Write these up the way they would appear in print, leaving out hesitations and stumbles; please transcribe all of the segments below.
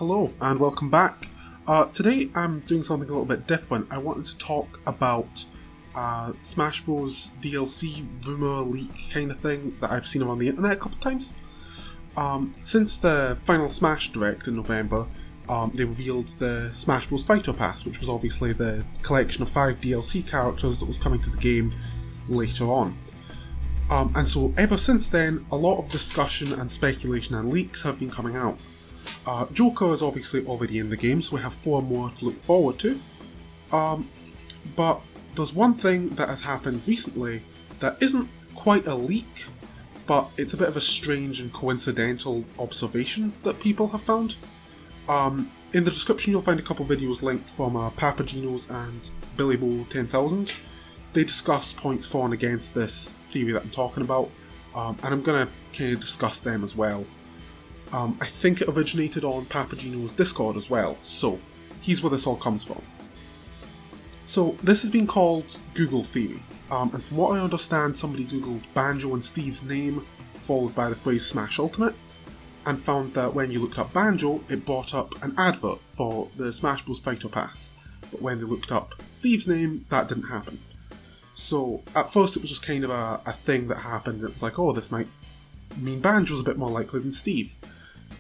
Hello and welcome back. Today I'm doing something a little bit different. I wanted to talk about Smash Bros DLC rumour leak kind of thing that I've seen on the internet a couple of times. Since the final Smash Direct in November, they revealed the Smash Bros Fighter Pass, which was obviously the collection of 5 DLC characters that was coming to the game later on. And so ever since then, a lot of discussion and speculation and leaks have been coming out. Joker is obviously already in the game, so we have 4 more to look forward to. But there's one thing that has happened recently that isn't quite a leak, but it's a bit of a strange and coincidental observation that people have found. In the description you'll find a couple videos linked from Papageno's and Billy Bo 10,000. They discuss points for and against this theory that I'm talking about, and I'm going to kind of discuss them as well. I think it originated on Papageno's Discord as well, so here's where this all comes from. So this has been called Google Theory, and from what I understand somebody googled Banjo and Steve's name followed by the phrase Smash Ultimate, and found that when you looked up Banjo it brought up an advert for the Smash Bros Fighter Pass, but when they looked up Steve's name that didn't happen. So at first it was just kind of a thing that happened, and it was like, oh, this might mean Banjo's a bit more likely than Steve.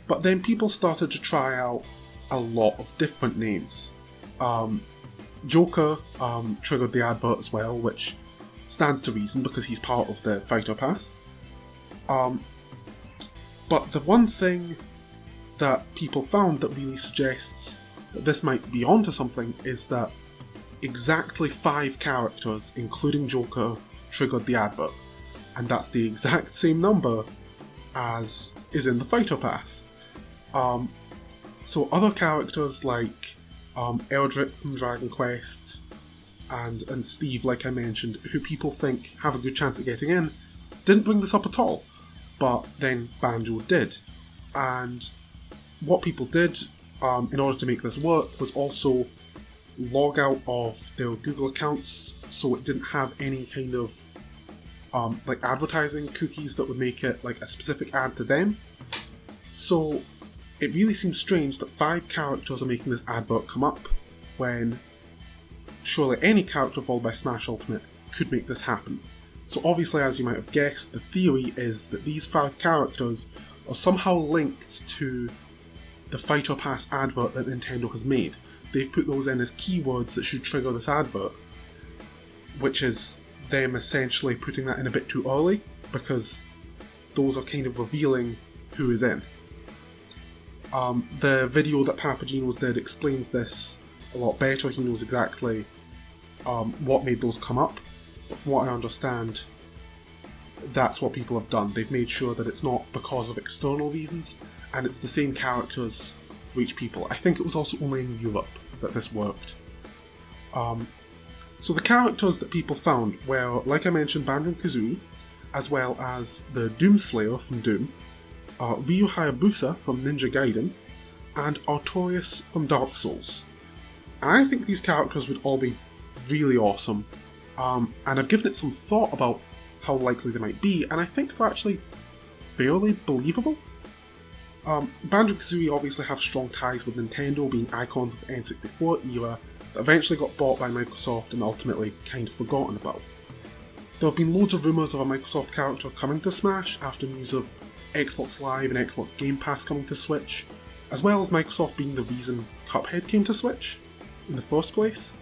But then people started to try out a lot of different names. Joker triggered the advert as well, which stands to reason because he's part of the Fighter Pass. But the one thing that people found that really suggests that this might be onto something is that exactly 5 characters, including Joker, triggered the advert. And that's the exact same number as is in the Fighter Pass. So other characters like Eldrick from Dragon Quest and Steve, like I mentioned, who people think have a good chance of getting in, didn't bring this up at all, but then Banjo did. And what people did in order to make this work was also log out of their Google accounts so it didn't have any kind of like advertising cookies that would make it like a specific ad to them. So it really seems strange that 5 characters are making this advert come up when surely any character followed by Smash Ultimate could make this happen. So obviously, as you might have guessed, the theory is that these 5 characters are somehow linked to the Fighter Pass advert that Nintendo has made. They've put those in as keywords that should trigger this advert, which is them essentially putting that in a bit too early, because those are kind of revealing who is in. The video that Papageno's did explains this a lot better. He knows exactly what made those come up, but from what I understand, that's what people have done. They've made sure that it's not because of external reasons, and it's the same characters for each people. I think it was also only in Europe that this worked. So the characters that people found were, like I mentioned, Banjo and Kazooie, as well as the Doomslayer from Doom, Ryu Hayabusa from Ninja Gaiden, and Artorias from Dark Souls. And I think these characters would all be really awesome, and I've given it some thought about how likely they might be, and I think they're actually fairly believable. Banjo and Kazooie obviously have strong ties with Nintendo, being icons of the N64 era that eventually got bought by Microsoft and ultimately kind of forgotten about. There have been loads of rumours of a Microsoft character coming to Smash after news of Xbox Live and Xbox Game Pass coming to Switch, as well as Microsoft being the reason Cuphead came to Switch in the first place.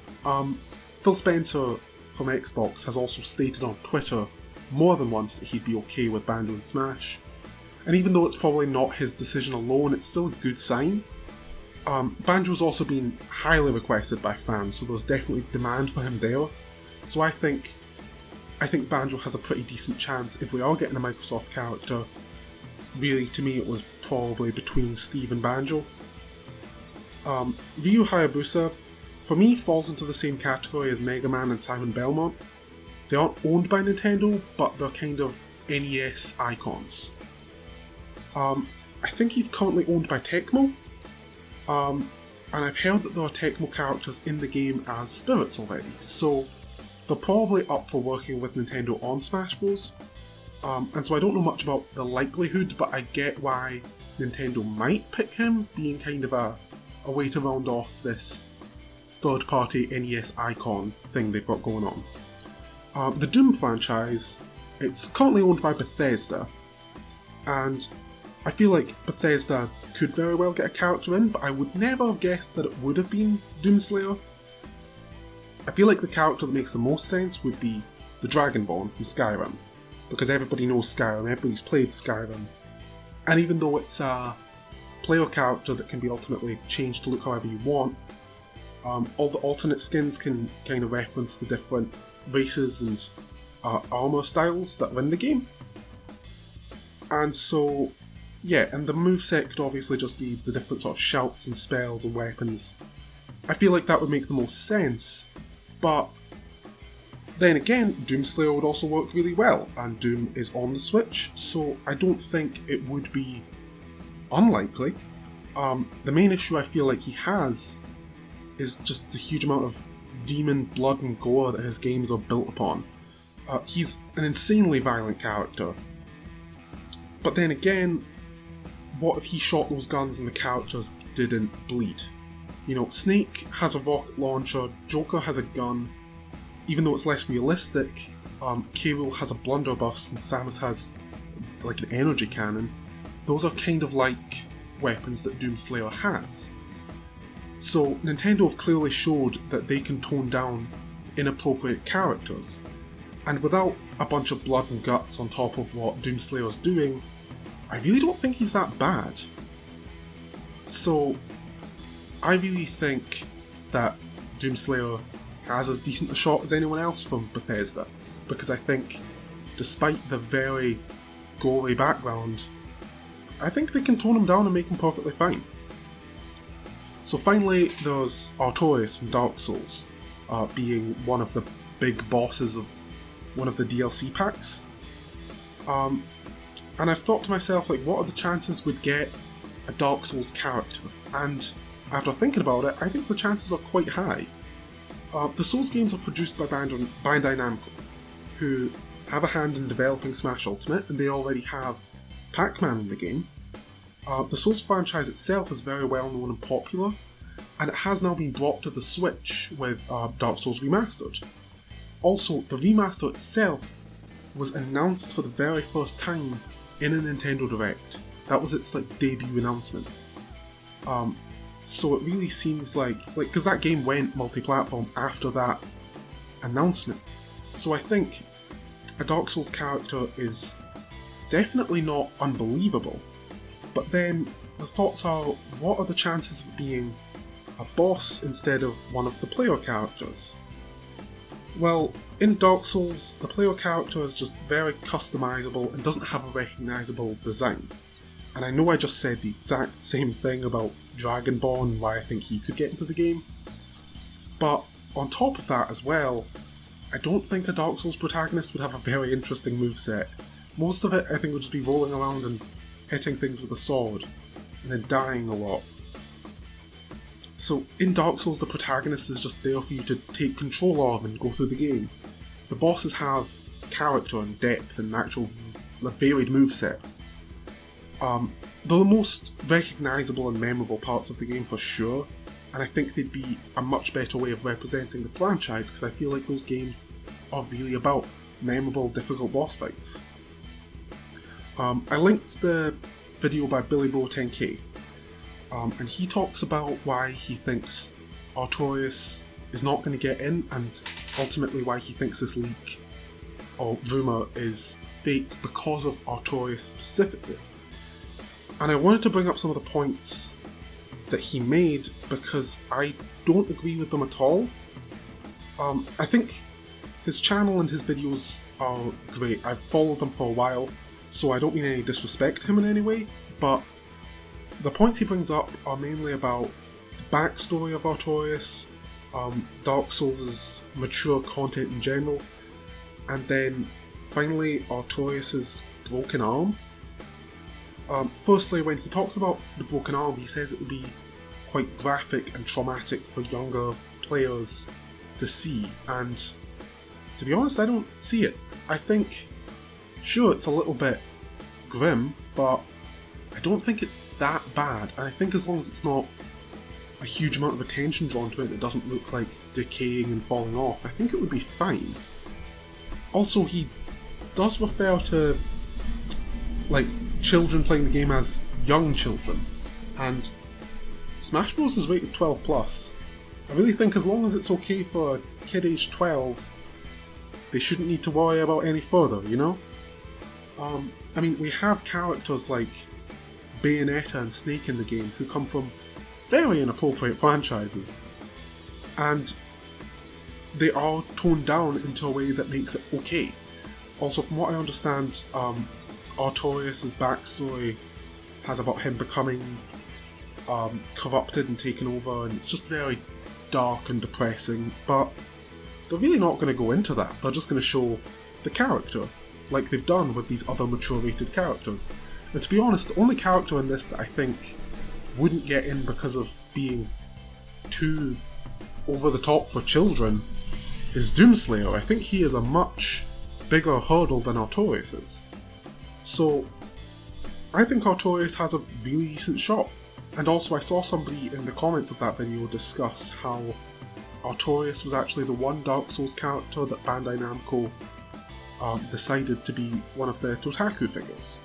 Phil Spencer from Xbox has also stated on Twitter more than once that he'd be okay with Banjo and Smash, and even though it's probably not his decision alone, it's still a good sign. Banjo's also been highly requested by fans, so there's definitely demand for him there, so I think Banjo has a pretty decent chance if we are getting a Microsoft character. Really, to me, it was probably between Steve and Banjo. Ryu Hayabusa, for me, falls into the same category as Mega Man and Simon Belmont. They aren't owned by Nintendo, but they're kind of NES icons. I think he's currently owned by Tecmo, and I've heard that there are Tecmo characters in the game as spirits already, so they're probably up for working with Nintendo on Smash Bros. And so I don't know much about the likelihood, but I get why Nintendo might pick him, being kind of a way to round off this third-party NES icon thing they've got going on. The Doom franchise, it's currently owned by Bethesda, and I feel like Bethesda could very well get a character in, but I would never have guessed that it would have been Doomslayer. I feel like the character that makes the most sense would be the Dragonborn from Skyrim, because everybody knows Skyrim, everybody's played Skyrim, and even though it's a player character that can be ultimately changed to look however you want, all the alternate skins can kind of reference the different races and armour styles that are in the game. And so, yeah, and the moveset could obviously just be the different sort of shouts and spells and weapons. I feel like that would make the most sense, but then again, Doomslayer would also work really well, and Doom is on the Switch, so I don't think it would be unlikely. The main issue I feel like he has is just the huge amount of demon blood and gore that his games are built upon. He's an insanely violent character, but then again, what if he shot those guns and the characters didn't bleed? You know, Snake has a rocket launcher, Joker has a gun. Even though it's less realistic, K. Rool has a blunderbuss and Samus has like an energy cannon. Those are kind of like weapons that Doomslayer has. So Nintendo have clearly showed that they can tone down inappropriate characters, and without a bunch of blood and guts on top of what Doomslayer's doing, I really don't think he's that bad. So I really think that Doomslayer has as decent a shot as anyone else from Bethesda, because I think, despite the very gory background, I think they can tone him down and make him perfectly fine. So finally, there's Artorias from Dark Souls, being one of the big bosses of one of the DLC packs. And I've thought to myself, like, what are the chances we'd get a Dark Souls character? And after thinking about it, I think the chances are quite high. The Souls games are produced by Bandai Namco, who have a hand in developing Smash Ultimate, and they already have Pac-Man in the game. The Souls franchise itself is very well known and popular, and it has now been brought to the Switch with Dark Souls Remastered. Also, the remaster itself was announced for the very first time in a Nintendo Direct. That was its debut announcement. So it really seems like because that game went multi-platform after that announcement. So I think a Dark Souls character is definitely not unbelievable. But then the thoughts are, what are the chances of it being a boss instead of one of the player characters? Well, in Dark Souls, the player character is just very customizable and doesn't have a recognisable design. And I know I just said the exact same thing about Dragonborn and why I think he could get into the game, but on top of that as well, I don't think a Dark Souls protagonist would have a very interesting moveset. Most of it I think would just be rolling around and hitting things with a sword, and then dying a lot. So in Dark Souls the protagonist is just there for you to take control of and go through the game. The bosses have character and depth and actual varied moveset. They're the most recognisable and memorable parts of the game for sure, and I think they'd be a much better way of representing the franchise because I feel like those games are really about memorable, difficult boss fights. I linked the video by BillyBro10K, and he talks about why he thinks Artorias is not going to get in, and ultimately why he thinks this leak or rumour is fake because of Artorias specifically. And I wanted to bring up some of the points that he made because I don't agree with them at all. I think his channel and his videos are great. I've followed them for a while, so I don't mean any disrespect to him in any way, but the points he brings up are mainly about the backstory of Artorias, Dark Souls' mature content in general, and then finally Artorias' broken arm. Firstly, when he talks about the broken arm, he says it would be quite graphic and traumatic for younger players to see, and to be honest, I don't see it. I think, sure, it's a little bit grim, but I don't think it's that bad, and I think as long as it's not a huge amount of attention drawn to it and it doesn't look like decaying and falling off, I think it would be fine. Also, he does refer to like children playing the game as young children, and Smash Bros is rated 12+. I really think as long as it's okay for a kid aged 12, they shouldn't need to worry about any further, you know? I mean, we have characters like Bayonetta and Snake in the game who come from very inappropriate franchises, and they are toned down into a way that makes it okay. Also, from what I understand, Artorias' backstory has about him becoming corrupted and taken over, and it's just very dark and depressing, but they're really not going to go into that. They're just going to show the character, like they've done with these other mature rated characters. And to be honest, the only character in this that I think wouldn't get in because of being too over the top for children is Doomslayer. I think he is a much bigger hurdle than Artorias is. So I think Artorias has a really decent shot. And also I saw somebody in the comments of that video discuss how Artorias was actually the one Dark Souls character that Bandai Namco decided to be one of their Totaku figures,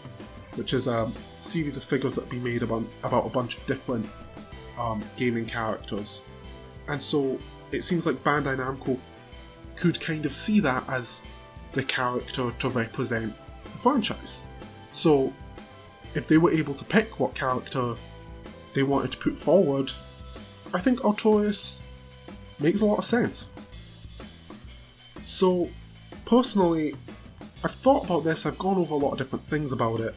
which is a series of figures that have been made about a bunch of different gaming characters. And so it seems like Bandai Namco could kind of see that as the character to represent the franchise. So if they were able to pick what character they wanted to put forward, I think Artorias makes a lot of sense. So personally, I've thought about this, I've gone over a lot of different things about it,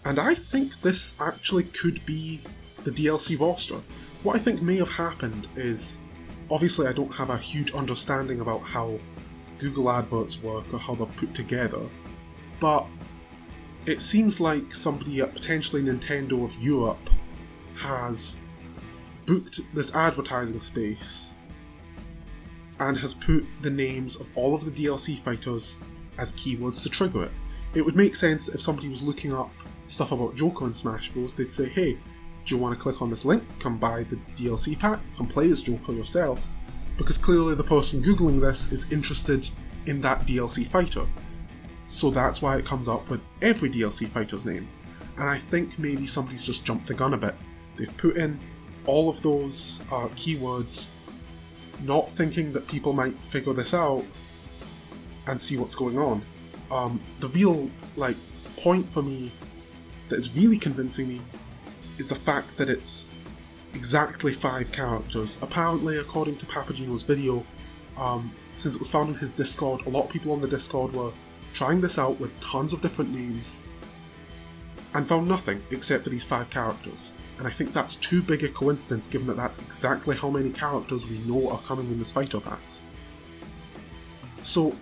and I think this actually could be the DLC roster. What I think may have happened is, obviously I don't have a huge understanding about how Google adverts work or how they're put together, but it seems like somebody at potentially Nintendo of Europe has booked this advertising space and has put the names of all of the DLC fighters as keywords to trigger it. It would make sense if somebody was looking up stuff about Joker in Smash Bros, they'd say, hey, do you want to click on this link, come buy the DLC pack, you can play as Joker yourself, because clearly the person googling this is interested in that DLC fighter. So that's why it comes up with every DLC fighter's name. And I think maybe somebody's just jumped the gun a bit. They've put in all of those keywords, not thinking that people might figure this out and see what's going on. The real point for me that is really convincing me is the fact that it's exactly 5 characters. Apparently, according to Papageno's video, since it was found in his Discord, a lot of people on the Discord were trying this out with tons of different names and found nothing except for these 5 characters. And I think that's too big a coincidence given that that's exactly how many characters we know are coming in this fighter pass. So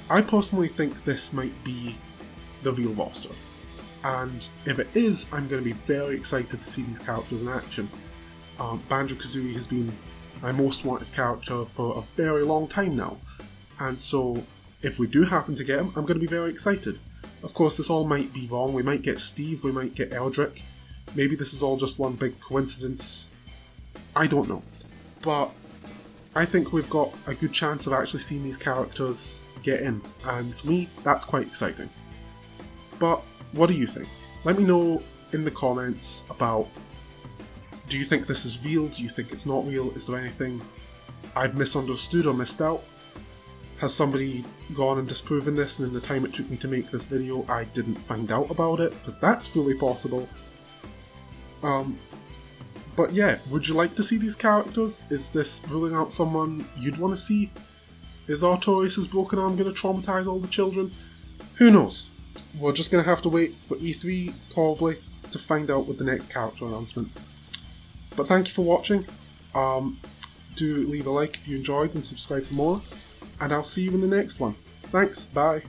I personally think this might be the real roster. And if it is, I'm going to be very excited to see these characters in action. Banjo-Kazooie has been my most wanted character for a very long time now, and so if we do happen to get him, I'm going to be very excited. Of course, this all might be wrong. We might get Steve, we might get Eldrick, maybe this is all just one big coincidence. I don't know. But I think we've got a good chance of actually seeing these characters get in, and for me, that's quite exciting. But what do you think? Let me know in the comments about, do you think this is real? Do you think it's not real? Is there anything I've misunderstood or missed out? Has somebody gone and disproven this, and in the time it took me to make this video I didn't find out about it? Because that's fully possible. But yeah, would you like to see these characters? Is this ruling out someone you'd want to see? Is Artorias' broken arm going to traumatize all the children? Who knows? We're just going to have to wait for E3, probably, to find out with the next character announcement. But thank you for watching. Do leave a like if you enjoyed and subscribe for more. And I'll see you in the next one. Thanks, bye.